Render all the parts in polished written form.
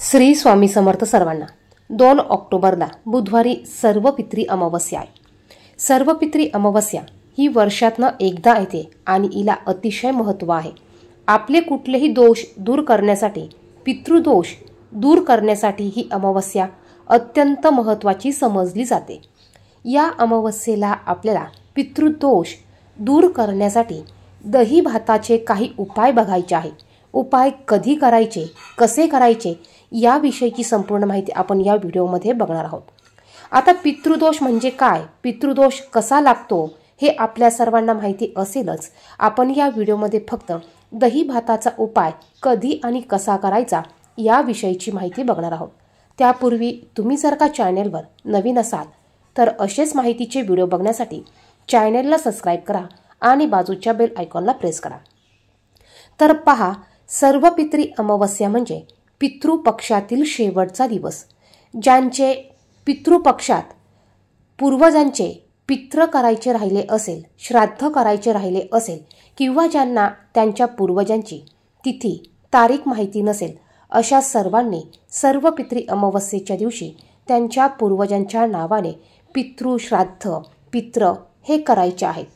श्री स्वामी समर्थ सर्वांना। 2 ऑक्टोबरला बुधवारी सर्वपित्री अमावस्या आहे। सर्वपित्री अमावस्या ही वर्षातनं एकदा येते आणि हिला अतिशय महत्त्व आहे। आपले कुठलेही दोष दूर करण्यासाठी, पितृदोष दूर करण्यासाठी ही अमावस्या अत्यंत महत्त्वाची समजली जाते। या अमावस्येला आपल्याला पितृदोष दूर करण्यासाठी दही भाताचे काही उपाय बघायचे आहे। उपाय कधी करायचे, कसे करायचे याविषयीची संपूर्ण माहिती आपण या व्हिडिओमध्ये बघणार आहोत। आता पितृदोष म्हणजे काय, पितृदोष कसा लागतो हे आपल्या सर्वांना माहिती असेलच। आपण या व्हिडिओमध्ये फक्त दही भाताचा उपाय कधी आणि कसा करायचा याविषयीची माहिती बघणार आहोत। त्यापूर्वी तुम्ही जर का चॅनलवर नवीन असाल तर असेच माहितीचे व्हिडिओ बघण्यासाठी चॅनलला सबस्क्राइब करा आणि बाजूच्या बेल आयकॉनला प्रेस करा। तर पहा, सर्वपित्री अमावस्या म्हणजे पितृपक्षातील शेवटचा दिवस। ज्यांचे पितृपक्षात पूर्वजांचे पित्र करायचे राहिले असेल, श्राद्ध करायचे राहिले असेल किंवा ज्यांना त्यांच्या पूर्वजांची तिथी तारीख माहिती नसेल, अशा सर्वांनी सर्वपित्री अमावस्येच्या दिवशी त्यांच्या पूर्वजांच्या नावाने पितृ श्राद्ध पित्र हे करायचे आहेत।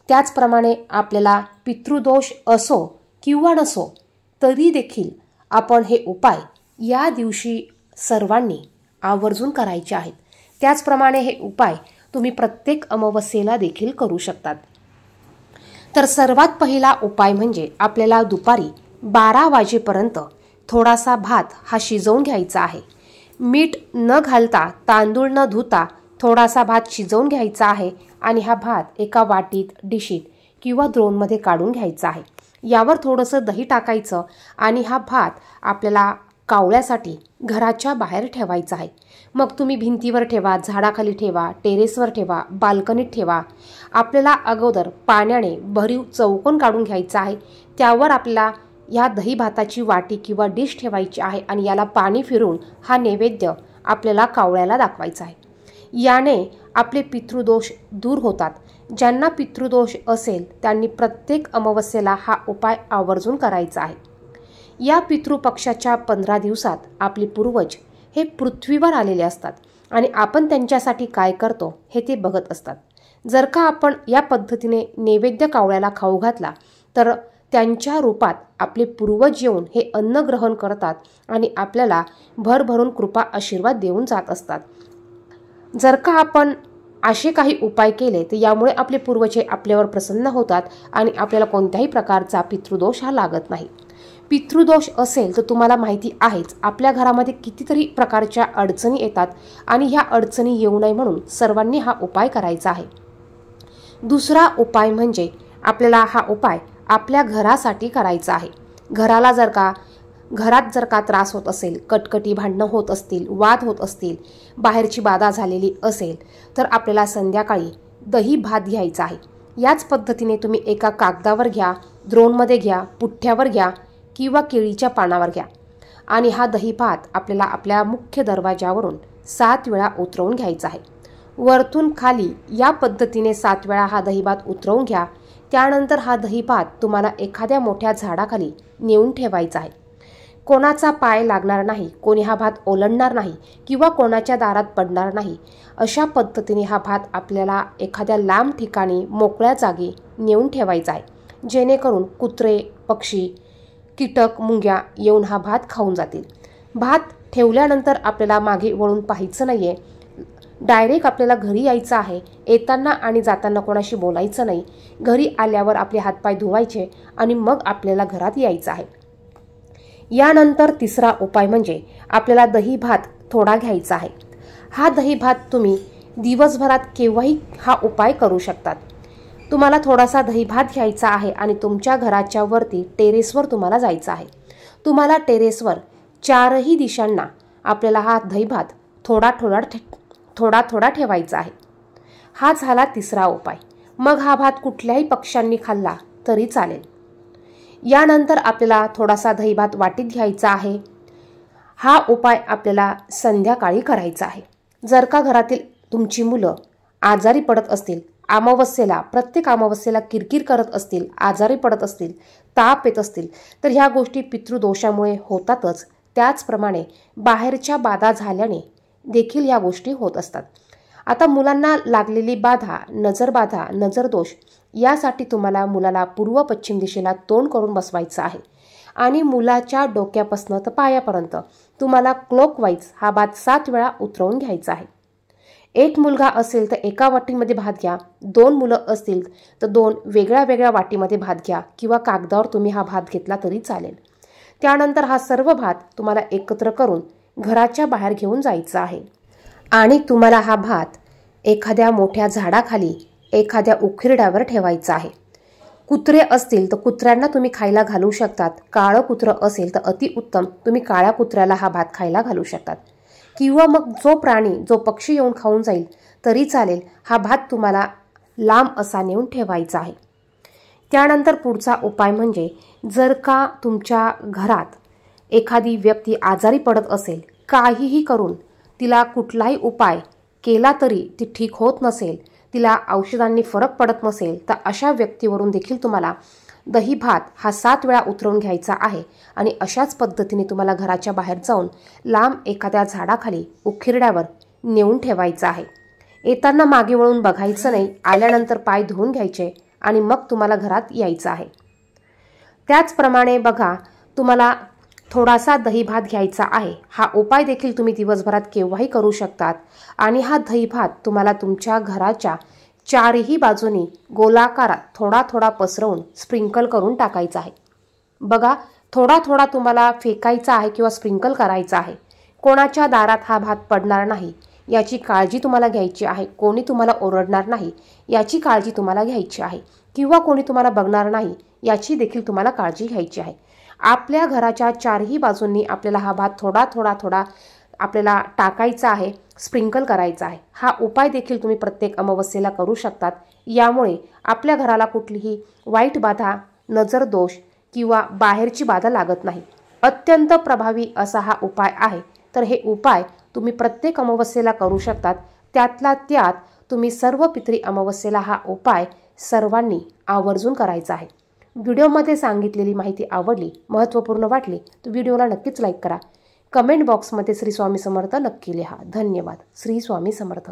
त्याचप्रमाणे आपल्याला पितृदोष असो किंवा नसो तरी देखील आपण हे उपाय या दिवशी सर्वांनी आवर्जून करायचे आहेत। त्याचप्रमाणे हे उपाय तुम्ही प्रत्येक अमावस्येला देखील करू शकतात। तर सर्वात पहिला उपाय म्हणजे आपल्याला दुपारी 12 वाजेपर्यंत थोडासा भात हा शिजवून घ्यायचा आहे। मीठ न घालता, तांदूळ न धुता थोडासा भात शिजवून घ्यायचा आहे आणि हा भात एका वाटीत, डिशीत किंवा द्रोणमध्ये काढून घ्यायचा आहे। यावर थोडंसं दही टाकायचं आणि हा भात आपल्याला कावळ्यासाठी घराच्या बाहेर ठेवायचा आहे। मग तुम्ही भिंतीवर ठेवा, झाडाखाली ठेवा, टेरेसवर ठेवा, बाल्कनीत ठेवा। आपल्याला अगोदर पाण्याने भरीव चौकोन काढून घ्यायचा आहे। त्यावर आपल्याला या दही भाताची वाटी किंवा डिश ठेवायची आहे आणि याला पाणी फिरून हा नैवेद्य आपल्याला कावळ्याला दाखवायचा आहे। याने आपले पितृदोष दूर होतात। ज्यांना पितृदोष असेल त्यांनी प्रत्येक अमावस्येला हा उपाय आवर्जून करायचा आहे। या पितृपक्षाच्या 15 दिवसात आपले पूर्वज हे पृथ्वीवर आलेले असतात आणि आपण त्यांच्यासाठी काय करतो हे ते बघत असतात। जर का आपण या पद्धतीने नैवेद्य कावळ्याला खाऊ घातला तर त्यांच्या रूपात आपले पूर्वज येऊन हे अन्न ग्रहण करतात आणि आपल्याला भरभरून कृपा आशीर्वाद देऊन जात असतात। जर का आपण असे काही उपाय केले तर यामुळे आपले पूर्वज आपल्यावर प्रसन्न होतात आणि आपल्याला कोणत्याही प्रकारचा पितृदोष हा लागत नाही। पितृदोष असेल तर तुम्हाला माहिती आहेच, आपल्या घरामध्ये कितीतरी प्रकारच्या अडचणी येतात आणि ह्या अडचणी येऊ नये म्हणून सर्वांनी हा उपाय करायचा आहे। दुसरा उपाय म्हणजे आपल्याला हा उपाय आपल्या घरासाठी करायचा आहे। घरात जर का त्रास होत असेल, कटकटी भांडणं होत असतील, वाद होत असतील, बाहेरची बाधा झालेली असेल तर आपल्याला संध्याकाळी दही भात घ्यायचा आहे। याच पद्धतीने तुम्ही एका कागदावर घ्या, द्रोणमध्ये घ्या, पुठ्ठ्यावर घ्या किंवा केळीच्या पानावर घ्या आणि हा दही भात आपल्याला आपल्या मुख्य दरवाजावरून 7 वेळा उतरवून घ्यायचा आहे। वरतून खाली या पद्धतीने 7 वेळा हा दही भात उतरवून घ्या। त्यानंतर हा दही भात तुम्हाला एखाद्या मोठ्या झाडाखाली नेऊन ठेवायचा आहे। कोणाचा पाय लागणार नाही, कोणी हा भात ओलांडणार नाही किंवा कोणाच्या दारात पडणार नाही, अशा पद्धतीने हा भात आपल्याला एखाद्या लांब ठिकाणी मोकळ्या जागी नेऊन ठेवायचा आहे, जेणेकरून कुत्रे, पक्षी, कीटक, मुंग्या येऊन हा भात खाऊन जातील। भात ठेवल्यानंतर आपल्याला मागे वळून पाहायचं नाहीये, डायरेक्ट आपल्याला घरी यायचं आहे। येताना आणि जाताना कोणाशी बोलायचं नाही। घरी आल्यावर आपले हातपाय धुवायचे आणि मग आपल्याला घरात यायचं आहे। यानंतर तिसरा उपाय म्हणजे आपल्याला दही भात थोडा घ्यायचा आहे। हा दही भात तुम्ही दिवसभरात केव्हाही हा उपाय करू शकतात। तुम्हाला थोडासा दही भात घ्यायचा आहे आणि तुमच्या घराच्या वरती टेरेसवर तुम्हाला जायचं आहे। तुम्हाला टेरेसवर 4ही दिशांना आपल्याला हा दही भात थोडा थोडा ठेवायचा आहे। हा झाला तिसरा उपाय। मग हा भात कुठल्याही पक्ष्यांनी खाल्ला तरी चालेल। यानंतर आपल्याला थोडासा दही भात वाटीत घ्यायचा आहे। हा उपाय आपल्याला संध्याकाळी करायचा आहे। जर का घरातील तुमची मुलं आजारी पडत असतील, प्रत्येक अमावस्येला किरकिर करत असतील, आजारी पडत असतील, ताप येत असतील तर ह्या गोष्टी पितृदोषामुळे होतातच। त्याचप्रमाणे बाहेरच्या बाधा झाल्याने देखील या गोष्टी होत असतात. आता मुलांना लागलेली बाधा, नजरबाधा, नजरदोष यासाठी तुम्हाला मुलाला पूर्व पश्चिम दिशेला तोंड करून बसवायचं आहे आणि मुलाच्या डोक्यापासून तर पायापर्यंत तुम्हाला क्लॉकवाईज हा भात 7 वेळा उतरवून घ्यायचा आहे. एक मुलगा असेल तर एका वाटीमध्ये भात घ्या, 2 मुलं असतील तर 2 वेगळ्या वेगळ्या वाटीमध्ये भात घ्या किंवा कागदावर तुम्ही हा भात घेतला तरी चालेल. त्यानंतर हा सर्व भात तुम्हाला एकत्र करून घराच्या बाहेर घेऊन जायचा आहे आणि तुम्हाला हा भात एखाद्या मोठ्या झाडाखाली, एखाद्या उखिरड्यावर ठेवायचा आहे. कुत्रे असतील तर कुत्र्यांना तुम्ही खायला घालू शकतात. काळं कुत्रं असेल तर अतिउत्तम, तुम्ही काळ्या कुत्र्याला हा भात खायला घालू शकतात किंवा मग जो प्राणी, जो पक्षी येऊन खाऊन जाईल तरी चालेल. हा भात तुम्हाला लांब असा नेऊन ठेवायचा आहे. त्यानंतर पुढचा उपाय म्हणजे जर का तुमच्या घरात एखादी व्यक्ती आजारी पडत असेल, काहीही करून तिला कुठलाही उपाय केला तरी ती ठीक होत नसेल, तिला औषधांनी फरक पडत नसेल, तर अशा व्यक्तीवरून देखील तुम्हाला दही भात हा 7 वेळा उतरवून घ्यायचा आहे आणि अशाच पद्धतीने तुम्हाला घराच्या बाहेर जाऊन लांब एखाद्या झाडाखाली, उखिरड्यावर नेऊन ठेवायचा आहे. येताना मागे वळून बघायचं नाही, आल्यानंतर पाय धुवून घ्यायचे आणि मग तुम्हाला घरात यायचं आहे. त्याचप्रमाणे बघा, तुम्हाला थोडासा दही भात घ्यायचा आहे. हा उपाय देखील तुम्ही दिवसभरात केव्हाही करू शकतात आणि हा दही भात तुम्हाला तुमच्या घराच्या 4ही बाजूनी गोलाकारात थोडा थोडा पसरवून स्प्रिंकल करून टाकायचा आहे. बघा, थोडा थोडा तुम्हाला फेकायचा आहे किंवा स्प्रिंकल करायचा आहे. कोणाच्या दारात हा भात पडणार नाही याची काळजी तुम्हाला घ्यायची आहे. कोणी तुम्हाला ओरडणार नाही याची काळजी तुम्हाला घ्यायची आहे किंवा कोणी तुम्हाला बघणार नाही याची देखील तुम्हाला काळजी घ्यायची आहे. आपल्या घराच्या 4ही बाजूंनी आपल्याला हा भात थोडा थोडा थोडा आपल्याला टाकायचा आहे, स्प्रिंकल करायचा आहे. हा उपाय देखील तुम्ही प्रत्येक अमावस्येला करू शकतात. यामुळे आपल्या घराला कुठलीही वाईट बाधा, नजरदोष किंवा बाहेरची बाधा लागत नाही. अत्यंत प्रभावी असा हा उपाय आहे. तर हे उपाय तुम्ही प्रत्येक अमावस्येला करू शकतात. त्यातला त्यात तुम्ही सर्व पितरी अमावस्येला हा उपाय सर्वांनी आवर्जून करायचा आहे. व्हिडिओमध्ये सांगितलेली माहिती आवडली, महत्त्वपूर्ण वाटली तर व्हिडिओला नक्कीच लाईक करा. कमेंट बॉक्समध्ये श्री स्वामी समर्थ नक्की लिहा. धन्यवाद. श्री स्वामी समर्थ.